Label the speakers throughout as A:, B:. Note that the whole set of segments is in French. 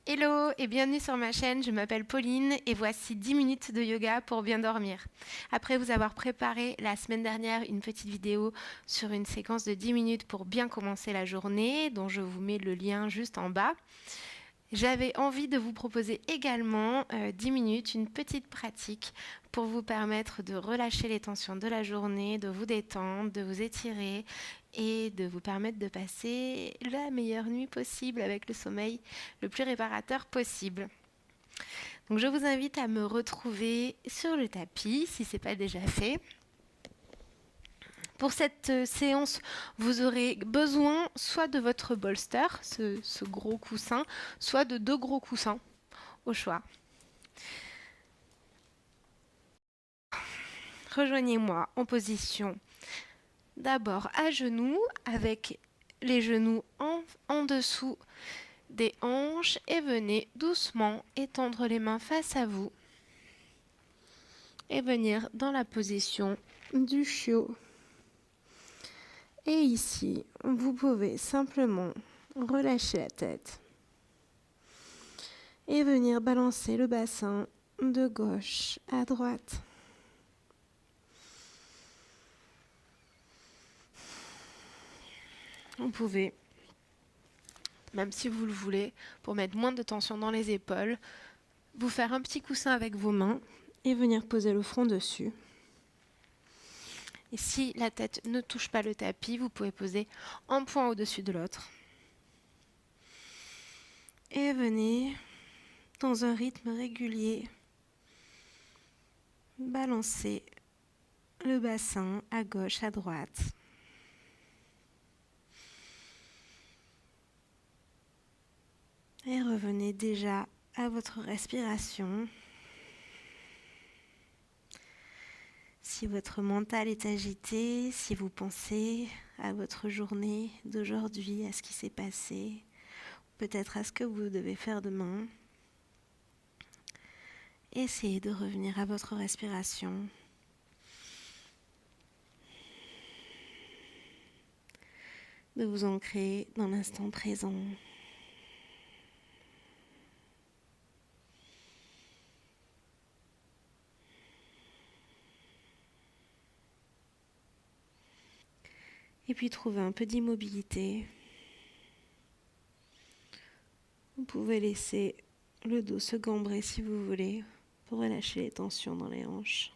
A: Hello et bienvenue sur ma chaîne, je m'appelle Pauline et voici 10 minutes de yoga pour bien dormir. Après vous avoir préparé la semaine dernière une petite vidéo sur une séquence de 10 minutes pour bien commencer la journée, dont je vous mets le lien juste en bas, j'avais envie de vous proposer également 10 minutes, une petite pratique pour vous permettre de relâcher les tensions de la journée, de vous détendre, de vous étirer et de vous permettre de passer la meilleure nuit possible avec le sommeil le plus réparateur possible. Donc je vous invite à me retrouver sur le tapis si ce n'est pas déjà fait. Pour cette séance, vous aurez besoin soit de votre bolster, ce gros coussin, soit de 2 gros coussins au choix. Rejoignez-moi en position d'abord à genoux avec les genoux en dessous des hanches et venez doucement étendre les mains face à vous et venir dans la position du chiot. Et ici, vous pouvez simplement relâcher la tête et venir balancer le bassin de gauche à droite. Vous pouvez, même si vous le voulez, pour mettre moins de tension dans les épaules, vous faire un petit coussin avec vos mains et venir poser le front dessus. Et si la tête ne touche pas le tapis, vous pouvez poser un point au-dessus de l'autre. Et venez, dans un rythme régulier, balancer le bassin à gauche, à droite. Et revenez déjà à votre respiration. Si votre mental est agité, si vous pensez à votre journée d'aujourd'hui, à ce qui s'est passé, peut-être à ce que vous devez faire demain, essayez de revenir à votre respiration. De vous ancrer dans l'instant présent. Et puis trouver un peu d'immobilité. Vous pouvez laisser le dos se gambrer si vous voulez pour relâcher les tensions dans les hanches.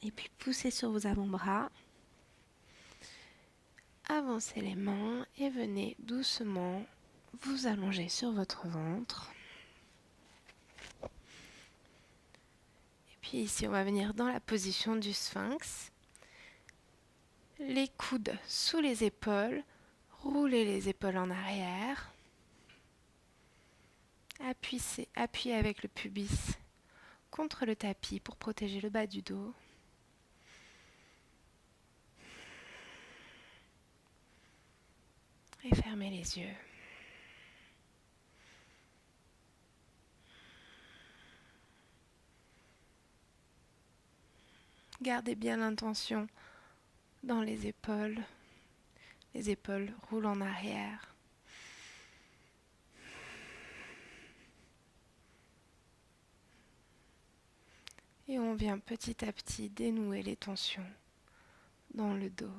A: Et puis poussez sur vos avant-bras. Avancez les mains et venez doucement vous allonger sur votre ventre. Et puis ici, on va venir dans la position du sphinx. Les coudes sous les épaules. Roulez les épaules en arrière. Appuyez avec le pubis contre le tapis pour protéger le bas du dos. Et fermez les yeux. Gardez bien l'intention dans les épaules. Les épaules roulent en arrière. Et on vient petit à petit dénouer les tensions dans le dos.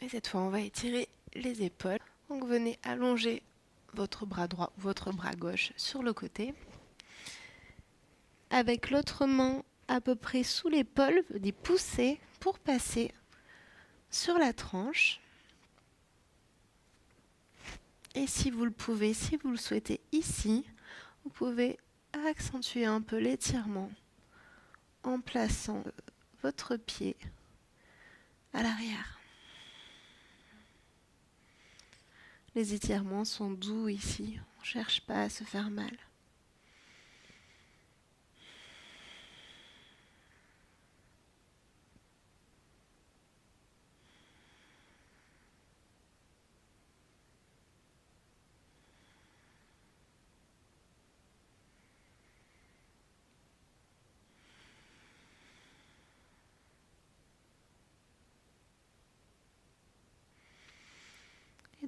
A: Et cette fois, on va étirer les épaules. Donc venez allonger votre bras droit ou votre bras gauche sur le côté. Avec l'autre main à peu près sous l'épaule, venez pousser pour passer sur la tranche. Et si vous le pouvez, si vous le souhaitez ici, vous pouvez accentuer un peu l'étirement en plaçant votre pied à l'arrière. Les étirements sont doux ici, on ne cherche pas à se faire mal.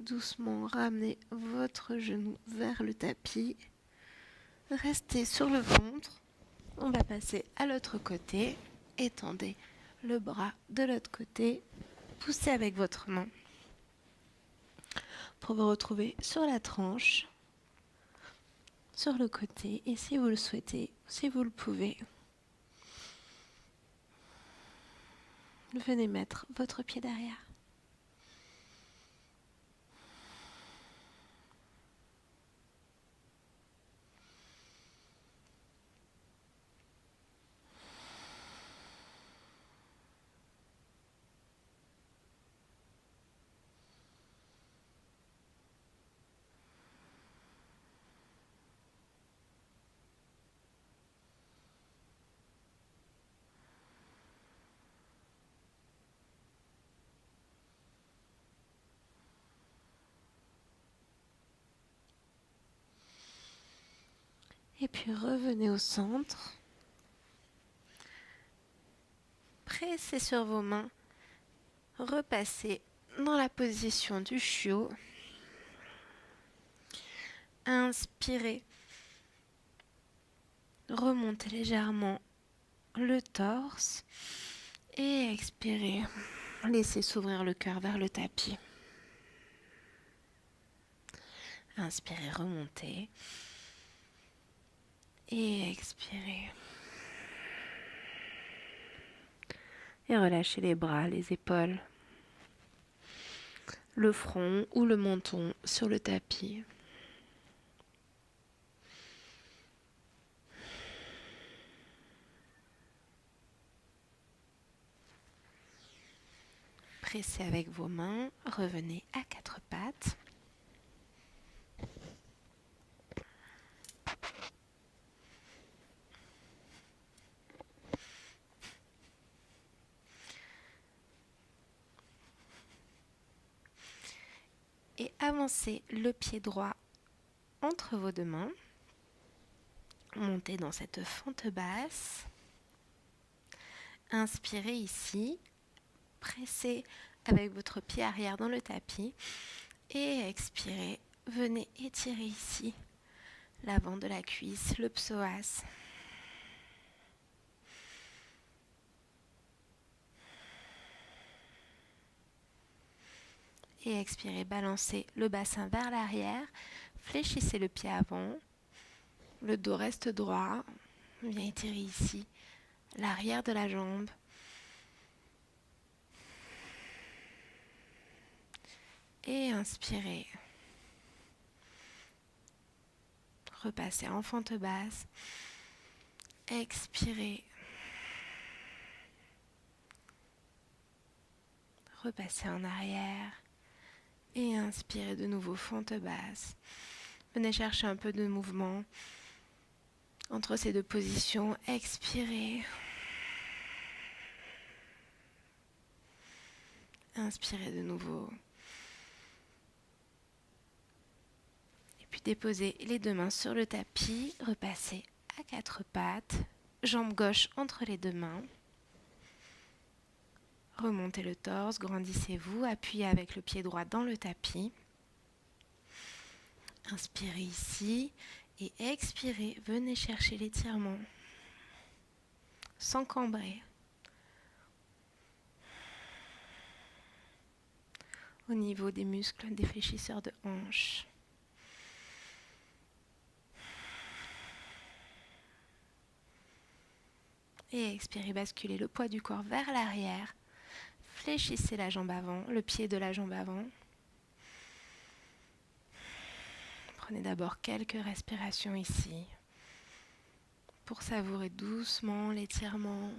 A: Doucement, ramenez votre genou vers le tapis. Restez sur le ventre. On va passer à l'autre côté. Étendez le bras de l'autre côté. Poussez avec votre main pour vous retrouver sur la tranche, sur le côté. Et si vous le souhaitez, si vous le pouvez, venez mettre votre pied derrière. Et puis revenez au centre. Pressez sur vos mains. Repassez dans la position du chiot. Inspirez. Remontez légèrement le torse. Et expirez. Laissez s'ouvrir le cœur vers le tapis. Inspirez, remontez. Et expirez. Et relâchez les bras, les épaules, le front ou le menton sur le tapis. Pressez avec vos mains, revenez à quatre pattes. Et avancez le pied droit entre vos deux mains. Montez dans cette fente basse. Inspirez ici. Pressez avec votre pied arrière dans le tapis. Et expirez. Venez étirer ici l'avant de la cuisse, le psoas. Et expirez, balancez le bassin vers l'arrière. Fléchissez le pied avant. Le dos reste droit. Viens étirer ici l'arrière de la jambe. Et inspirez. Repassez en fente basse. Expirez. Repassez en arrière. Et inspirez de nouveau, fente basse. Venez chercher un peu de mouvement entre ces deux positions. Expirez. Inspirez de nouveau. Et puis déposez les deux mains sur le tapis. Repassez à quatre pattes. Jambe gauche entre les deux mains. Remontez le torse, grandissez-vous, appuyez avec le pied droit dans le tapis. Inspirez ici et expirez, venez chercher l'étirement sans cambrer. Au niveau des muscles des fléchisseurs de hanches. Et expirez, basculez le poids du corps vers l'arrière. Fléchissez la jambe avant, le pied de la jambe avant. Prenez d'abord quelques respirations ici pour savourer doucement l'étirement.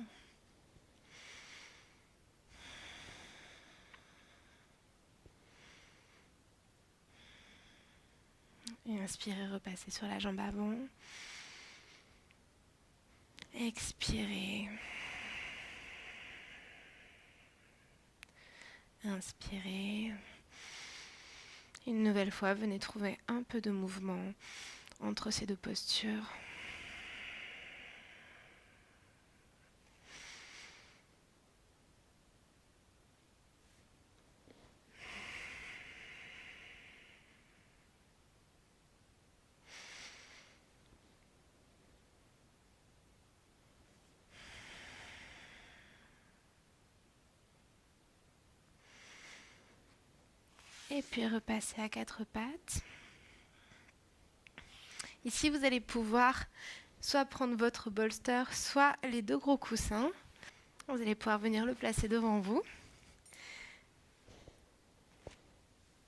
A: Et inspirez, repassez sur la jambe avant. Expirez. Inspirez. Une nouvelle fois, venez trouver un peu de mouvement entre ces deux postures. Et puis repasser à quatre pattes. Ici, vous allez pouvoir soit prendre votre bolster, soit les deux gros coussins. Vous allez pouvoir venir le placer devant vous.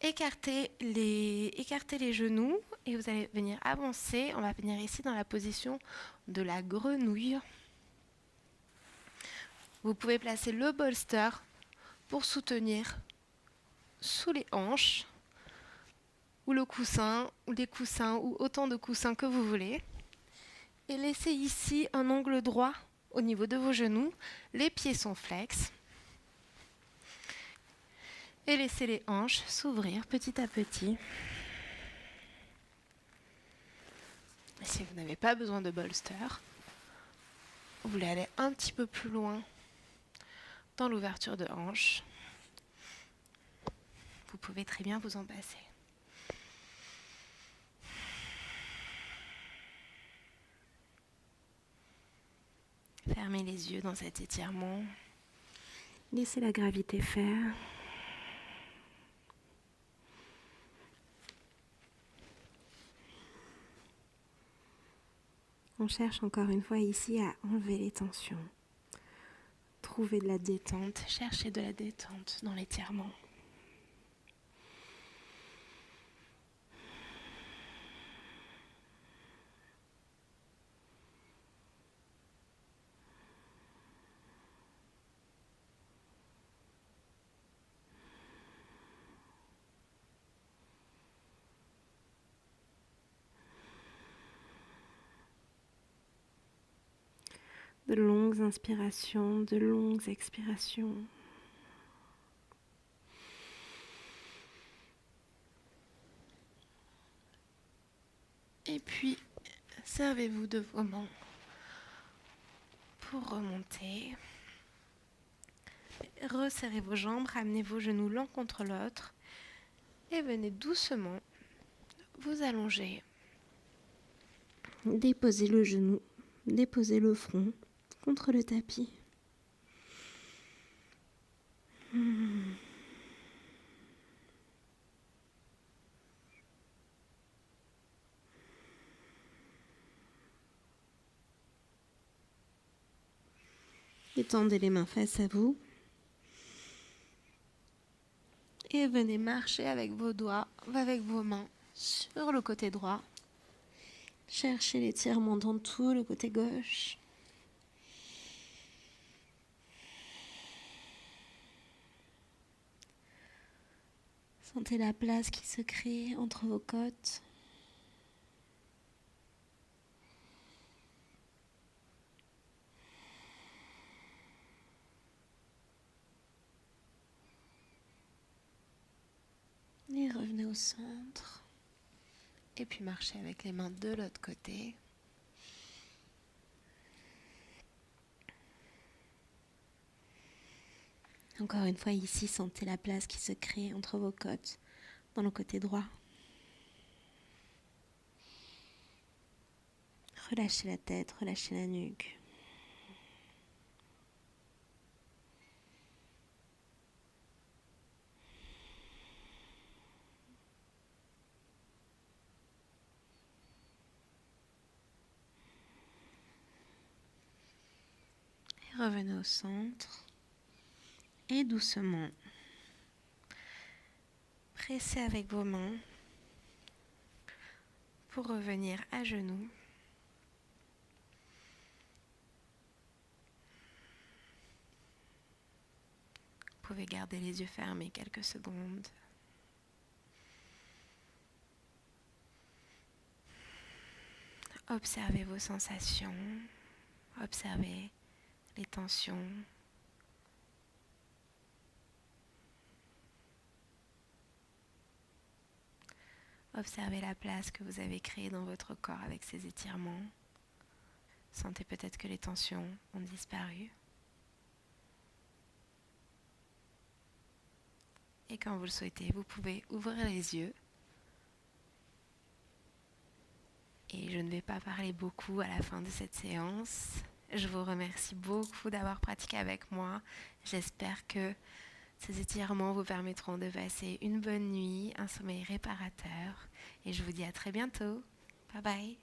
A: Écartez les genoux et vous allez venir avancer. On va venir ici dans la position de la grenouille. Vous pouvez placer le bolster pour soutenir sous les hanches, ou le coussin, ou des coussins, ou autant de coussins que vous voulez. Et laissez ici un angle droit au niveau de vos genoux. Les pieds sont flex. Et laissez les hanches s'ouvrir petit à petit. Et si vous n'avez pas besoin de bolster, vous voulez aller un petit peu plus loin dans l'ouverture de hanche, vous pouvez très bien vous en passer. Fermez les yeux dans cet étirement. Laissez la gravité faire. On cherche encore une fois ici à enlever les tensions. Trouver de la détente, cherchez de la détente dans l'étirement. De longues inspirations, de longues expirations. Et puis, servez-vous de vos mains pour remonter. Resserrez vos jambes, ramenez vos genoux l'un contre l'autre et venez doucement vous allonger. Déposez le genou, déposez le front contre le tapis. Étendez les mains face à vous. Et venez marcher avec vos doigts, avec vos mains sur le côté droit. Cherchez l'étirement dans tout le côté gauche. Sentez la place qui se crée entre vos côtes. Et revenez au centre. Et puis marchez avec les mains de l'autre côté. Encore une fois ici, sentez la place qui se crée entre vos côtes, dans le côté droit. Relâchez la tête, relâchez la nuque. Et revenez au centre. Et doucement, pressez avec vos mains pour revenir à genoux. Vous pouvez garder les yeux fermés quelques secondes. Observez vos sensations, observez les tensions. Observez la place que vous avez créée dans votre corps avec ces étirements. Sentez peut-être que les tensions ont disparu. Et quand vous le souhaitez, vous pouvez ouvrir les yeux. Et je ne vais pas parler beaucoup à la fin de cette séance. Je vous remercie beaucoup d'avoir pratiqué avec moi. J'espère que Ces étirements vous permettront de passer une bonne nuit, un sommeil réparateur. Et je vous dis à très bientôt. Bye bye.